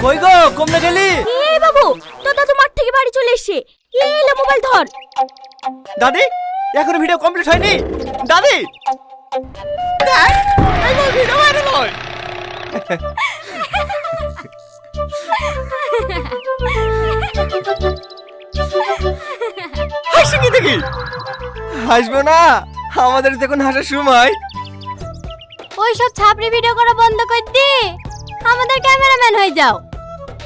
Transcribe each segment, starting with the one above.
কই গো কমনে গেলি? এই বাবু, তোর দাদু মাঠ থেকে বাড়ি চলে এসেছে। এই এলো মোবাইল ধর। দাদি এখনো ভিডিও কমপ্লিট হয়নি। দাদি দেখ, এই তো ভিডিও ভাইরাল হয়। হাসি কি দেখি? হাসবো না, আমাদের দেখুন হাসার সময়। ওই সব ছাপড়ি ভিডিও করা বন্ধ কর দে, আমাদের ক্যামেরাম্যান হয়ে যাও।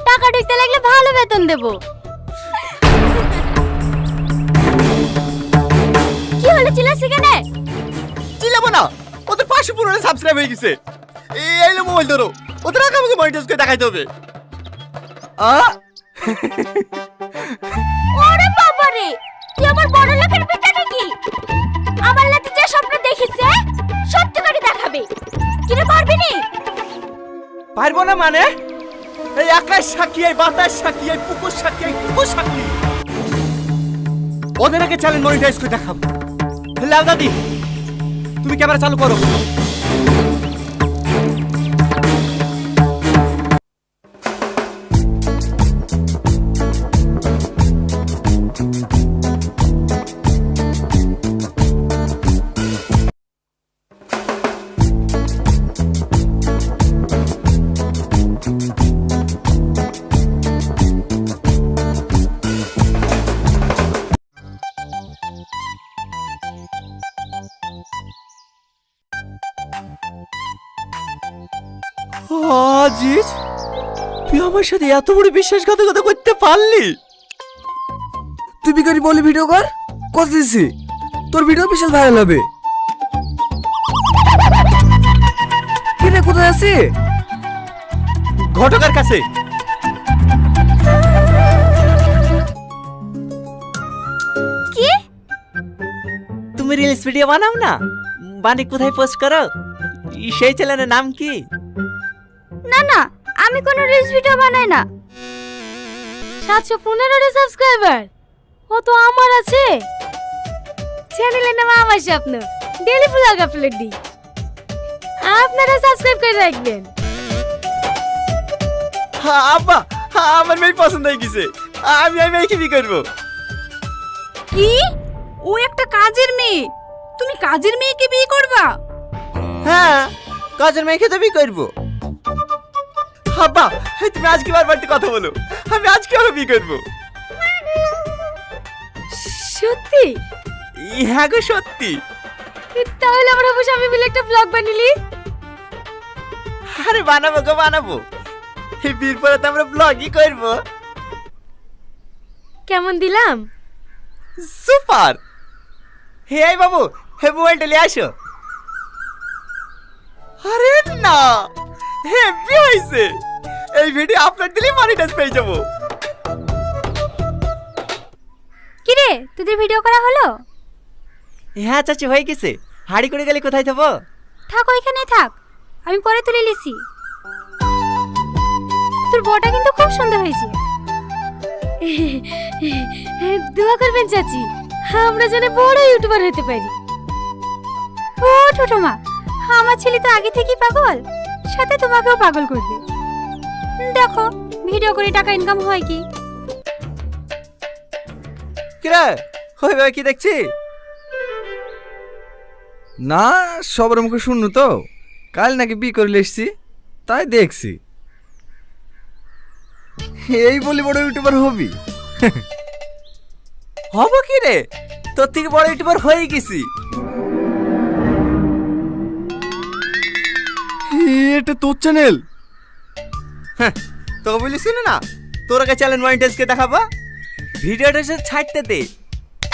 টাকা ঢুকতে লাগলে ভালো বেতন দেব। কি হলো চিল্লাছিস কেন? চিল্লাবো না, ওদের 500 পুরো সাবস্ক্রাইব হয়ে গেছে। এই লো মোবাইল ধরো, ওদের আগে আমাকে মনিটাইজ করে দেখাইতে হবে। ওরে বাবা রে, তুই আমার বড় লোকের বেটা নাকি? আমার লাতে যে স্বপ্ন দেখিছে সত্যি করে দেখাবে। কি রে পারবি নি? পারবো না মানে? এই আকাশ সাক্ষী, এই বাতাস সাক্ষী, এই পুকুর সাক্ষী, এই কুকুর সাক্ষী। ওদের আগে চ্যানেল মনিটাইজ করে দেখাবো। লাও দাদি, তুমি ক্যামেরা চালু করো। আজিজ, তুই আমার সাথে এত বড় বিশ্বাসঘাতকতা করতে পারলি? তুই বিকারি বলে ভিডিও কর, কত দিছি তোর ভিডিও বিশাল ভাইরাল হবে। কি রে, কোথায় আছি? ঘটকের কাছে। কি? তুমি রিলস ভিডিও বানাও না, বানি কোথায় পোস্ট করো? সেই চ্যানেলের নাম কি? না না, আমি কোনো রিলস ভিডিও বানাই না। 715 সাবস্ক্রাইবার ও তো আমার আছে। চ্যানেলের নাম আমার স্বপ্ন, ডেইলি ব্লগ আপলোড দিই। আপনারা সাবস্ক্রাইব করে রাখবেন। আব্বা, আমার মেয়ে পছন্দ হয়ে গেছে। আমি মেয়েকে বিয়ে করবো। কি? ও একটা কাজের মেয়ে, তুমি কাজের মেয়েকে বিয়ে করবা? হ্যাঁ, কাজের মেয়েকে তো বিয়ে করবো। আব্বা, তুমি আজকে বাড়িতে কথা বলো, আমি আজকে ওকে বিয়ে করবো। সত্যি? হ্যাঁ গো সত্যি। তাহলে আমরা অবশ্যই আমি মিলে একটা ব্লগ বানালি। আরে বানাবো গো বানাবো, এই বিয়ের পরে তো আমরা ব্লগই করবো। কেমন দিলাম? সুপার। হে এই বাবু, হে মোবাইলটা নিয়ে আসো। আরে না, হেভি হয়েছে। এই ভিডিও আপলোড দিলে মনিটাইজ পেয়ে যাবো। কি রে, তোদের ভিডিও করা হলো? হ্যাঁ চাচি, হয়ে গেছে। হাড়ি করে গেলে কোথায় যাবো? থাক ওইখানেই থাক, আমি পরে তুলে লিছি। তোর বউটা কিন্তু খুব সুন্দর হয়েছে। দোয়া করবেন চাচি, আমরা যেন বড় ইউটিউবার হতে পারি। ও ছোট মা, আমার ছেলে তো আগে থেকেই পাগল, সাথে তোমাকেও পাগল করবে। দেখো ভিডিও করে টাকা ইনকাম হয় কি। কিরা হয়ে ভাই, কি দেখছি? না, সবার মুখে শুনু তো, কাল নাকি বিয়ে করে এসছি, তাই দেখছি। এই বলি বড় ইউটিউবার হবি? হবো কি রে, তোর থেকে বড় ইউটিউবার হয়ে গেছি। এটা তোর চ্যানেল? হ্যাঁ, তোকে বলিস না, তোর আগে চ্যানেল মনিটাইজ কে দেখাবো। ভিডিওটা ছাড়তে দে,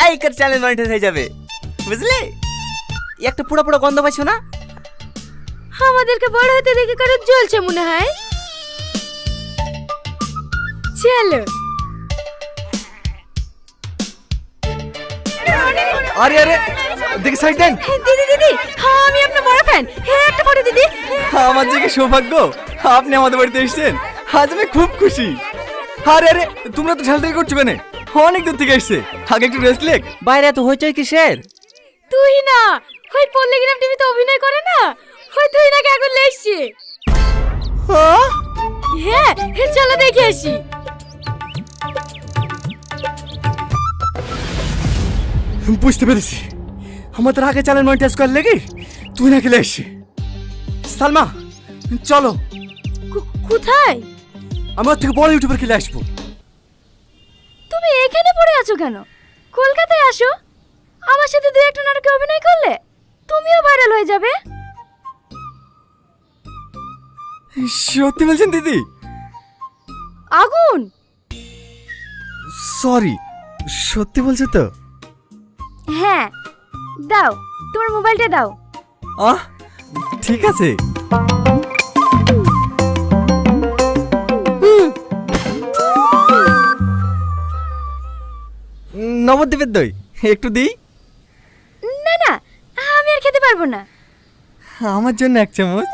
এই কর চ্যানেল মনিটাইজ হয়ে যাবে, বুঝলি? একটা পুরো পুরো গন্ধ পাইছো না? আমাদেরকে বড় হতে দেখে কারো জ্বলছে মনে হয়। চলো। আরে আরে, দেখি সাইড দেন। দিদি দিদি, হ্যাঁ আমি আপনার বড় ফ্যান। হ্যাঁ একটা ফটো দিদি। আমার যে কি সৌভাগ্য, আপনি আমাদের বাড়িতে এসেছেন, আজ আমি খুব খুশি। আরে আরে, তোমরা তো ঝালটাই করছো কেন? অনেক দূর থেকে এসছে, আগে একটু রেস্ট লেক। বাইরে এত হইচই কিসের? তুই না, ওই পল্লীগ্রাম টিভিতে অভিনয় করে না, ওই তুই নাকি এখন লেসছে। হ্যাঁ হ্যাঁ চলো দেখে আসি। বুঝতে পেরেছি, আমাদের আগে চ্যানেল মনিটাইজ করার লেগে তুই না খেলে এসছি। সালমা চলো, কোথায়? আমার থেকে বড় ইউটিউবার খেলে আসবো। তুমি এখানে পড়ে আছো কেন? কলকাতায় আসো, আমার সাথে দুই একটা নাটকে অভিনয় করলে তুমিও ভাইরাল হয়ে যাবে। সত্যি বলছেন দিদি? আগুন, সরি, সত্যি বলছো তো? হ্যাঁ দাও, তোমার মোবাইলটা দাও। আহ ঠিক আছে। নবদ্বীপের দই একটু দিই। না না, আমি আর খেতে পারবো না। আমার জন্য এক চামচ।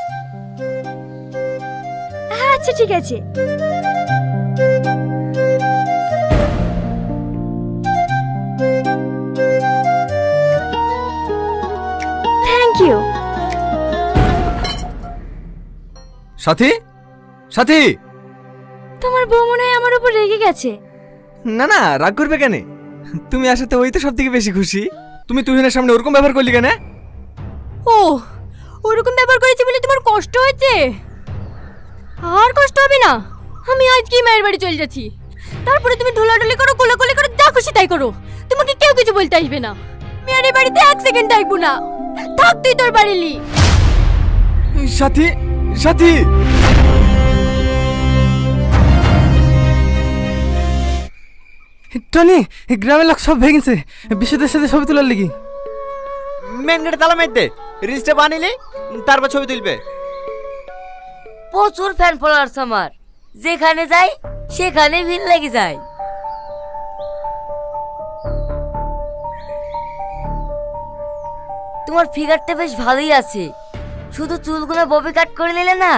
আচ্ছা ঠিক আছে। Thank you. সাথী, সাথী। তোমার বউ মনে হয় আমার উপর রেগে গেছে। না না, রাগ করবে কেন? তুমি আসাতে ওই তো সব থেকে বেশি খুশি। তুমি তুহিনের সামনে ওরকম ব্যবহার করলি কেন? ও, ওরকম ব্যবহার করেছি বলে তোমার কষ্ট হয়েছে? আর কষ্ট হবে না, আমি আজকেই মায়ের বাড়ি চলে যাচ্ছি। তারপরে তুমি ঢোলাঢুলি করো, কোলাকুলি করো, যা খুশি তাই করো, তোমাকে কেউ কিছু বলতে আসবে না। মেয়ের বাড়িতে এক সেকেন্ড থাকবো না, থাক তুই তোর বাড়িলি। সাথী, সাথী। টনি, গ্রামের লোক সব ভেঙেছে বিশুদের সাথে ছবি তোলার লেগে। মেন গেটে তালা মারতে, রিলসটা বানিলে তারপর ছবি তুলবে। প্রচুর ফ্যান ফলোয়ার্স আমার, যেখানে যাই সেখানে ভিড় লেগে যায়। তোমার ফিগারটা বেশ ভালোই আছে, শুধু চুলগুলো ববি কাট করে নিলে না,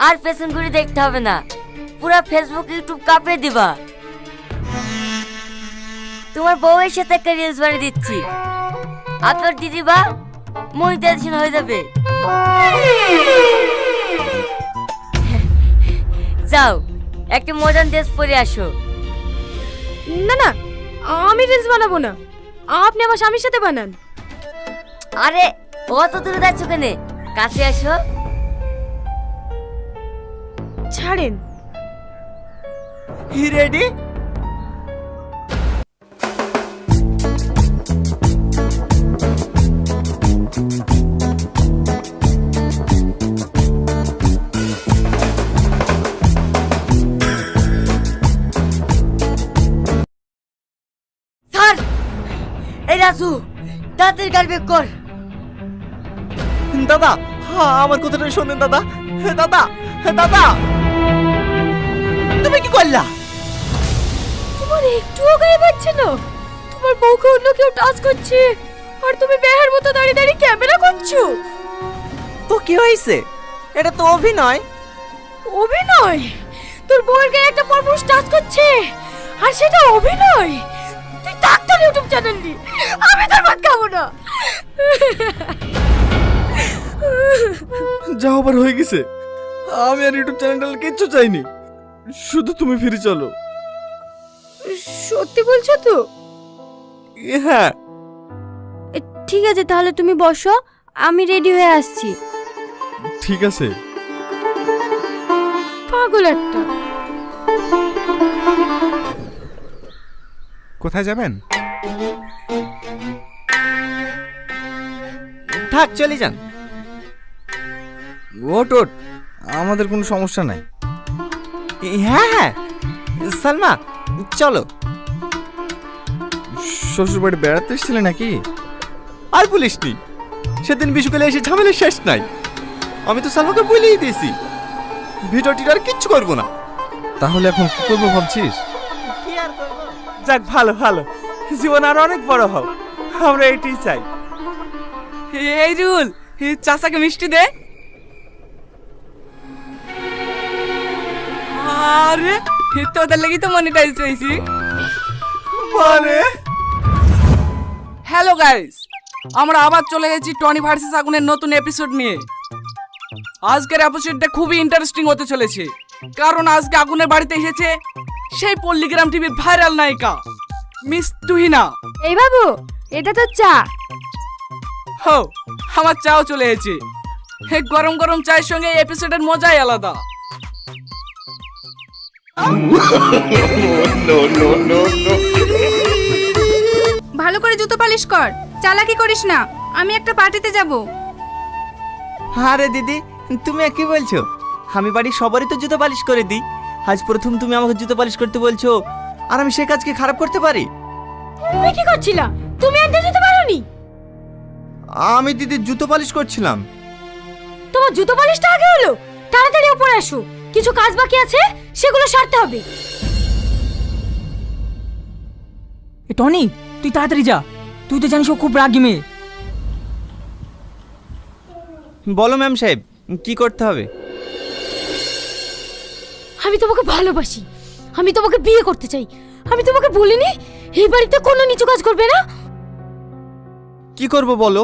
আর পেছন ঘুরে দেখতে হবে না, পুরো ফেসবুক ইউটিউব কাঁপিয়ে দিবা। তোমার বউয়ের সাথে একটা রিলস বানিয়ে দিচ্ছি, আপনার দিদি বা মনিটাইজেশন হয়ে যাবে। যাও, একটা মডার্ন ড্রেস পরে আসো। না না, আমি রিলস বানাবো না, আপনি আমার স্বামীর সাথে বানান। আরে অত দূরে যাচ্ছ কেন, কাছে আসো। ছাড়েন। রেডি? স্যার, এই রাজু তাড়াতাড়ি গাড়ি বের কর। দাদা, আমার কথাটা শোনেন দাদা। দাদা, দাদা, তুমি কি করলা? তোমার একটুও গায়ে বাজছে না? তোমার বউকে অন্য কেউ টাচ করছে আর তুমি বেহার মতো দাঁড়িয়ে দাঁড়িয়ে ক্যামেরা করছো। তো কি হয়েছে? এটা তো অভিনয়। অভিনয়? তোর বউয়ের গায়ে একটা পরপুরুষ টাচ করছে আর সেটা অভিনয়? তুই ডাক্তার ইউটিউব চ্যানেল নি, আমি তোর ভাত খাবো না। যা হবার হয়ে গেছে, আমি আর ইউটিউব চ্যানেলটা কিচ্ছু চাইনি, শুধু তুমি ফিরে চলো। সত্যি বলছো তো? হ্যাঁ। ঠিক আছে, তাহলে তুমি বসো, আমি রেডি হয়ে আসছি। ঠিক আছে। পাগল একটা। কোথায় যাবেন? থাক, চলে যান। ওট ওট, আমাদের কোনো সমস্যা নাই। হ্যাঁ হ্যাঁ, সালমা চলো। শ্বশুর বাড়ি বেড়াতে এসেছিলে নাকি? আর বলিসনি, সেদিন বিশুকালে এসে ঝামেলা শেষ নাই। আমি তো সালমাকে বলেই দিয়েছি ভিডিওটির আর কিচ্ছু করবো না। তাহলে এখন কি করবো ভাবছিস? কি আর করবো? যাক, ভালো ভালো, জীবন আর অনেক বড় হোক, আমরা এটাই চাই। এই রুল, চাচাকে মিষ্টি দে। আরে তোদের লাগি তো মনিটাইজ হয়েছি। মানে হ্যালো গাইস, আমরা আবার চলে গেছি টনি ভার্সেস আগুনের নতুন এপিসোড নিয়ে। আজকের এপিসোডটা খুবই ইন্টারেস্টিং হতে চলেছে, কারণ আজকে আগুনের বাড়িতে এসেছে সেই পল্লীগ্রাম টিভির ভাইরাল নায়িকা মিস তুহিনা। এই বাবু, এটা তো চা। হো, আমার চাও চলে এসেছে। গরম গরম চায়ের সঙ্গে এই এপিসোডের মজাই আলাদা। ভালো করে জুতো পালিশ কর, চালাকি করিস না। আমি একটা পার্টিতে যাব। আরে দিদি, তুমি আর কি বলছো? আমি বাড়ির সবারই তো জুতো পালিশ করে দিই। আজ প্রথম তুমি আমাকে জুতো পালিশ করতে বলছো, আর আমি সে কাজকে খারাপ করতে পারি? তুমি কি করছিলা? তুমি আনতে যেতে পারোনি? আমি দিদি জুতো পালিশ করছিলাম। তোমার জুতো পালিশটা আগে হলো। তাড়াতাড়ি উপরে আসো, কিছু কাজ বাকি আছে, সেগুলো সারতে হবে। টনি, তুই তাড়াতাড়ি যা। তুই তো জানিস ও খুব রাগী মেয়ে। বলো ম্যাম সাহেব, কি করতে হবে? আমি তোমাকে ভালোবাসি, আমি তোমাকে বিয়ে করতে চাই। আমি তোমাকে বলিনি এই বাড়িতে কোনো নিচু কাজ করবে না? কি করব বলো?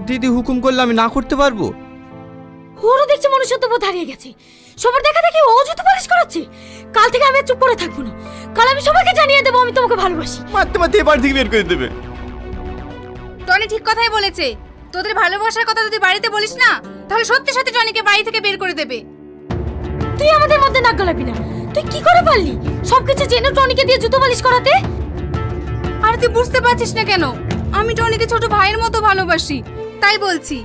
দিদি হুকুম করলে আমি না করতে পারবো? ওরও দেখছি মনুষ্যত্ববোধ হারিয়ে গেছে। সবার দেখা দেখি ও জুতো পালিশ করাচ্ছে। কাল থেকে আমি আর চুপ করে থাকবো না। কাল আমি সবাইকে জানিয়ে দেবো আমি তোমাকে ভালোবাসি। মারতে মারতে এবার থেকে বের করে দেবে। টনি ঠিক কথাই বলেছে। তোদের ভালোবাসার কথা যদি বাড়িতে বলিস না, তাহলে সত্যি সত্যি টনিকে বাড়ি থেকে বের করে দেবে। তুই আমাদের মধ্যে নাক গলাবি না। তুই কি করে পারলি সবকিছু জেনে টনিকে দিয়ে জুতো পালিশ করাতে? আর তুই বুঝতে পারছিস না কেন? আমি টনিকে ছোট ভাইয়ের মতো ভালোবাসি। তাই বলছি,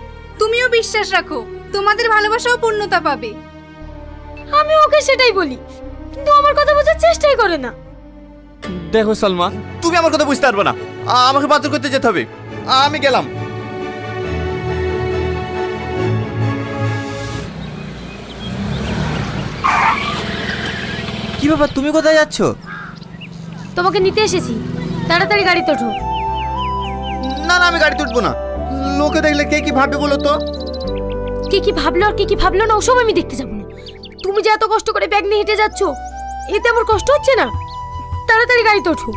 তুমিও বিশ্বাস রাখো, তোমাদের ভালোবাসাও পূর্ণতা পাবে। আমি ওকে সেটাই বলি, কিন্তু আমার কথা বোঝার চেষ্টাই করে না। দেখো সালমা, তুমি আমার কথা বুঝতে পারবে না। আমাকে বাজার করতে যেতে হবে। আমি গেলাম। কি ব্যাপার, তুমি কোথায় যাচ্ছ? তোমাকে নিতে এসেছি, তাড়াতাড়ি গাড়িতে ওঠো। না না, আমি গাড়িতে উঠবো না। লোকে দেখলে কে কি ভাববে বলো তো? কে কি ভাবলো আর কে কি ভাবলো না ওসব আমি দেখতে যাবো না। তুমি যে এত কষ্ট করে ব্যাগ নিয়ে হেঁটে যাচ্ছ, এতে আমার কষ্ট হচ্ছে না? তাড়াতাড়ি গাড়িতে ওঠো।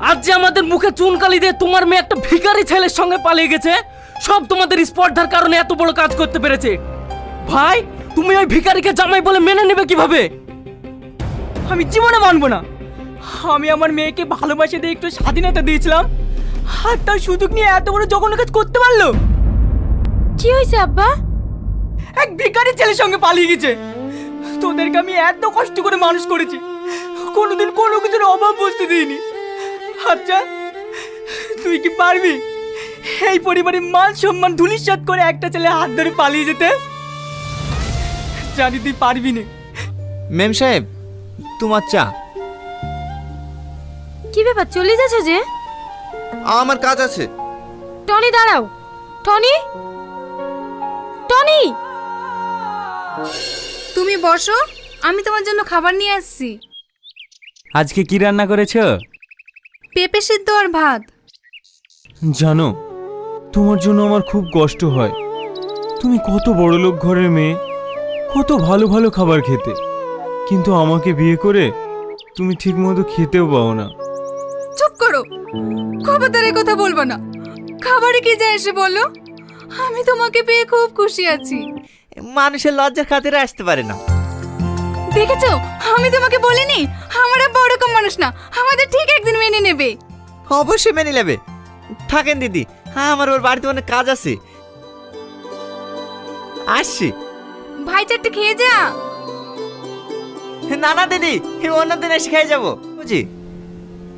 আজ যে আমাদের মুখে চুনকালি দিয়ে তোমার মেয়ে একটা ভিখারি ছেলের সঙ্গে পালিয়ে গেছে, সব তোমাদের স্পর্ধার কারণে এত বড় কাজ করতে পেরেছে। ভাই, তুমি ওই ভিখারিকে জামাই বলে মেনে নেবে কিভাবে? আমি জীবনে মানবো না। আমি আমার মেয়েকে ভালোবাসে দিয়ে একটু স্বাধীনতা দিয়েছিলাম, আর তার সুযোগ নিয়ে এত বড় জঘন্য কাজ করতে পারলো। কি হয়েছে আব্বা? এক ভিখারি ছেলের সঙ্গে পালিয়ে গেছে। তোদেরকে আমি এত কষ্ট করে মানুষ করেছি, কোনোদিন কোনো কিছুর অভাব বুঝতে দিইনি। আচ্ছা, তুই কি পারবি এই পরিবারের মান সম্মান ধুলিস্যাৎ করে একটা ছেলে হাত ধরে পালিয়ে যেতে? জানি তুই পারবি না। মেম সাহেব, তোমার চা। কি ব্যাপার, চলে যাচ্ছ যে? আমার কাজ আছে। টনি দাঁড়াও। টনি, টনি, তুমি বসো, আমি তোমার জন্য খাবার নিয়ে আসছি। আজকে কি রান্না করেছো? পেঁপে সিদ্ধ আর ভাত। জানো, তোমার জন্য আমার খুব কষ্ট হয়। তুমি কত বড়লোক ঘরের মেয়ে, কত ভালো ভালো খাবার খেতে, কিন্তু আমাকে বিয়ে করে তুমি ঠিকমতো খেতেও পাও না। চুপ করো, খবরদারের কথা বলবো না। খাবারে কি যায় এসে বলো? আমি তোমাকে পেয়ে খুব খুশি আছি। মানুষের লজ্জার খাতিরে আসতে পারে না। দেখেছো, আমি তোমাকে বলিনি আমার আব্বা ওরকম মানুষ না। আমাদের ঠিক একদিন মেনে নেবে। অবশ্যই মেনে নেবে। থাকেন দিদি, আমার ওর বাড়িতে অনেক কাজ আছে। আসছি। ভাই চারটে খেয়ে যা। না না দিদি, অন্যদিন এসে খেয়ে যাবো, বুঝি।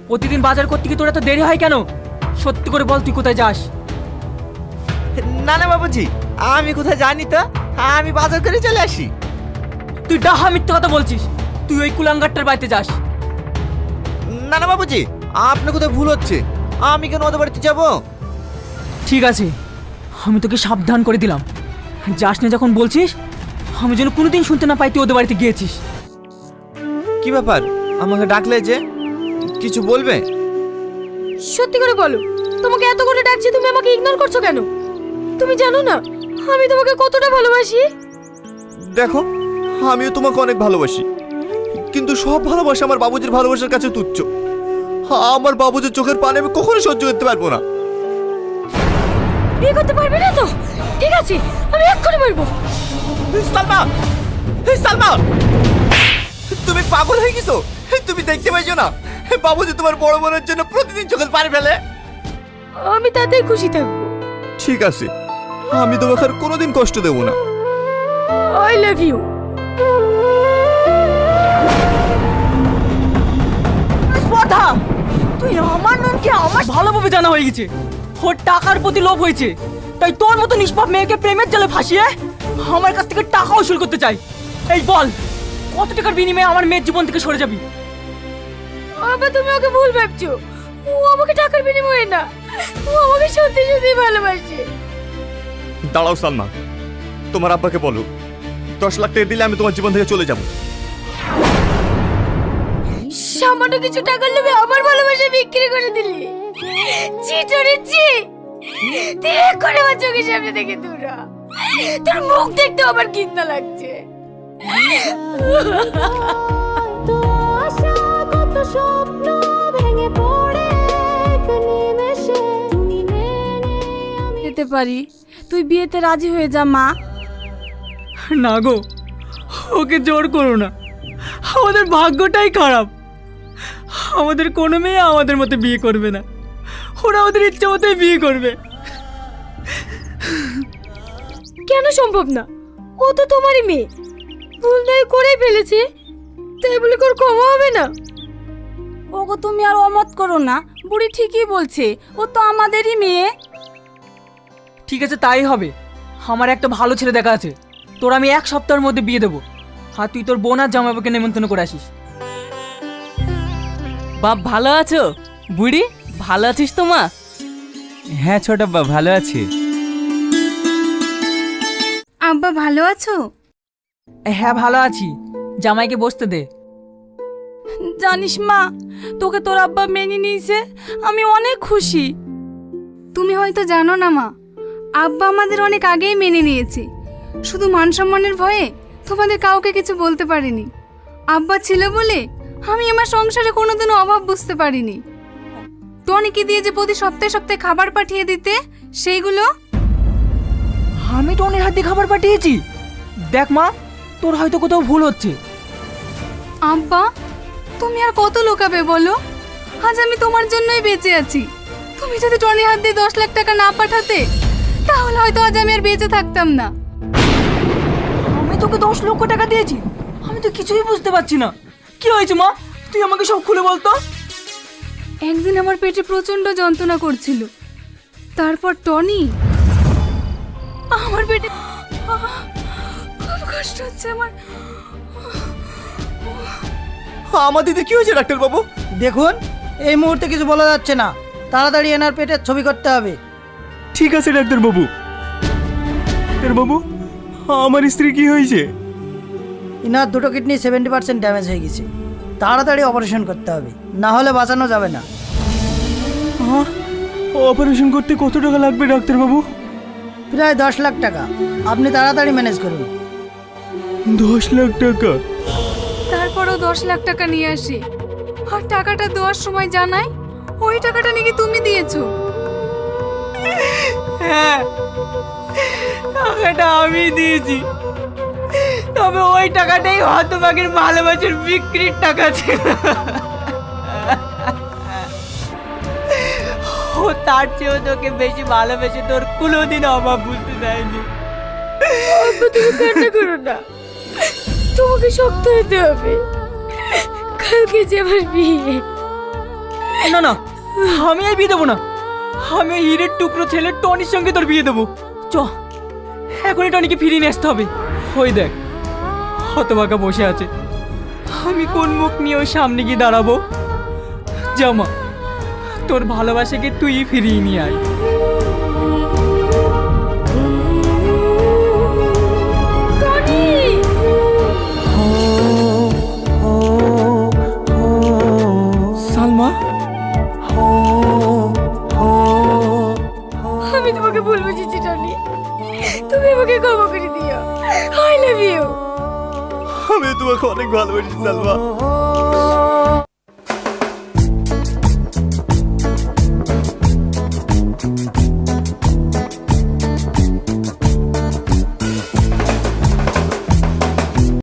প্রতিদিন বাজার করতে গিয়ে তোর এত দেরি হয় কেন? সত্যি করে বল, তুই কোথায় যাস? না না বাবুজি, আমি কোথায় জানি তো, আমি বাজার করে চলে আসি। তুই ডাহা মিথ্যে কথা বলছিস। তুই ওই কুলাঙ্গারটার বাড়িতে যাস। না না বাবুজি, আপনার কোথায় ভুল হচ্ছে। আমি কেন ওদের বাড়িতে যাবো? ঠিক আছে, আমি তোকে সাবধান করে দিলাম। যাস না যখন বলছিস, আমি যেন কোনোদিন শুনতে না পাই তুই ওদের বাড়িতে গিয়েছিস। কি ব্যাপার, আমাকে ডাকলে যে? কিছু বলবে? সত্যি করে বলো, তোমাকে এত করে ডাকছি, তুমি আমাকে ইগনোর করছো কেন? তুমি জানো না আমি তোমাকে কতটা ভালোবাসি? দেখো, আমিও তোমাকে অনেক ভালোবাসি, কিন্তু সব ভালোবাসা আমার বাবুজির ভালোবাসার কাছে তুচ্ছ। আমার বাবুজির চোখের পানি আমি কখনো সহ্য করতে পারবো না। বিয়ে করতে পারবে না তো? ঠিক আছে, আমি এক্ষুনি বলবো। সালমা, সালমা, তুমি পাগল হয়ে গেছো? তুমি দেখতে পাইছো না বাবুজি তোমার বড় বোনের জন্য প্রতিদিন চোখের পানি ফেলে? আমি তাতেই খুশি থাকবো। ঠিক আছে, আমি তোমাকে আর কোনোদিন কষ্ট দেবো না। I love you. স্পর্ধা, তুই আমার নামকে আমার ভালোভাবে জানা হয়ে গেছে। ওর টাকার প্রতি লোভ হয়েছে, তাই তোর মতো নিষ্পাপ মেয়েকে প্রেমের জালে ফাঁসিয়ে আমার কাছ থেকে টাকা উসুল করতে চাই। এই বল, কত টাকার বিনিময়ে আমার মেয়ের জীবন থেকে সরে যাবি? আবার তুমি ওকে ভুল ভাবছো। ও আমাকে টাকার বিনিময়ে না, ও আমাকে সত্যি সত্যি ভালোবাসে। দাঁড়াও সালমা, তোমার আব্বাকে বলো 10 লাখ টাকা দিলে আমি তোমার জীবন থেকে চলে যাব। সামান্য কিছু টাকার লোভে আমার ভালোবাসা বিক্রি করে দিলি। চিটরি চি, দেখ করে আমার চোখের সামনে থেকে দূর হ। তোর মুখ দেখতে আমার ঘৃণা লাগছে। যেতে পারি, তুই বিয়েতে রাজি হয়ে যা মা। না গো, ওকে জোর করো না। আমাদের ভাগ্যটাই খারাপ। আমাদের কোনো মেয়ে আমাদের মতো বিয়ে করবে না, ওরা ওদের ইচ্ছে মতোই বিয়ে করবে। কেন সম্ভব না? ও তো তোমারই মেয়ে, ভুল নাই করেই ফেলেছে, তাই বলে কোর ক্ষমা হবে না? ওগো তুমি আর অমত করো না, বুড়ি ঠিকই বলছে, ও তো আমাদেরই মেয়ে। ঠিক আছে, তাই হবে। আমার একটা ভালো ছেলে দেখা আছে, তোর আমি 1 সপ্তাহের মধ্যে বিয়ে দেবো। আর তুই তোর বোন আর জামাইবাবুকে নেমন্তন্ন করে আসিস। বাপ ভালো আছো? বুড়ি ভালো আছিস তো মা? হ্যাঁ ছোট আব্বা, ভালো আছি। আব্বা ভালো আছো? হ্যাঁ ভালো আছি। জামাইকে বসতে দে। জানিস মা, তোকে তোর আব্বা মেনে নিয়েছে, আমি অনেক খুশি। তুমি হয়তো জানো না মা, আব্বা আমাদের অনেক আগেই মেনে নিয়েছে। শুধু মান সম্মানের ভয়ে তোমাদের কাউকে কিছু বলতে পারিনি। আব্বা ছিল বলে আমি আমার সংসারে কোনোদিনও অভাব বুঝতে পারিনি। টনিকে দিয়ে যে প্রতি সপ্তাহে সপ্তাহে খাবার পাঠিয়ে দিতে, সেইগুলো আমি টনির হাতে খাবার পাঠিয়েছি? দেখ মা, তোর হয়তো কোথাও ভুল হচ্ছে। আব্বা, তুমি আর কত লোকাবে বলো? আজ আমি তোমার জন্যই বেঁচে আছি। তুমি যদি টনির হাত দিয়ে 10 লাখ টাকা না পাঠাতে, তাহলে হয়তো আজ আমি আর বেঁচে থাকতাম না। আমি তোকে 10 লক্ষ টাকা দিয়েছি? আমি তো কিছুই বুঝতে পারছি না। কি হয়েছে মা? তুই আমাকে সব খুলে বলতো। একদিন আমার পেটে প্রচন্ড যন্ত্রণা করছিল, তারপর টনি আমার পেটে খুব কষ্ট হচ্ছে আমার। আমার দিদি কি হয়েছে ডাক্তার বাবু? দেখুন, এই মুহূর্তে কিছু বলা যাচ্ছে না, তাড়াতাড়ি এনার পেটের ছবি করতে হবে। ঠিক আছে ডাক্তার বাবু। ডাক্তার বাবু, আমার স্ত্রী কি হয়েছে? ইনার দুটো কিডনি 70% ড্যামেজ হয়ে গেছে, তাড়াতাড়ি অপারেশন করতে হবে, না হলে বাঁচানো যাবে না। অপারেশন করতে কত টাকা লাগবে ডাক্তার বাবু? প্রায় 10 লাখ টাকা, আপনি তাড়াতাড়ি ম্যানেজ করুন। 10 লাখ টাকা? তারপরও 10 লাখ টাকা নিয়ে আসি, আর টাকাটা দেওয়ার সময় জানাই ওই টাকাটা নাকি তুমি দিয়েছো। হ্যাঁ, টাকাটা আমি দিয়েছি, তবে ওই টাকাটাই হতভাগের ভালোবাসার বিক্রির টাকা ছিল। ও তার চেয়েও তোকে বেশি ভালোবেসে তোর কোনোদিন অভাব বুঝতে দেয়নি। তুমি কান্না করো না, তোমাকে শক্ত হতে হবে। কালকে যে আমার বিয়ে। না না, আমি এই বিয়ে দেবো না। আমি ওই হীরের টুকরো ছেলে টনির সঙ্গে তোর বিয়ে দেবো। চ, এখনই টনিকে ফিরিয়ে নিয়ে আসতে হবে। ওই দেখ, হতভাগা বসে আছে। আমি কোন মুখ নিয়ে ওর সামনে গিয়ে দাঁড়াবো? জামা, তোর ভালোবাসাকে তুই ফিরিয়ে নিয়ে আয়। সালমা, আমি তোমাকে ভুল বুঝেছি টনি, তুমি আমাকে ক্ষমা করে দিও। I love you. আমি তোমাকে অনেক ভালোবাসি সালমা।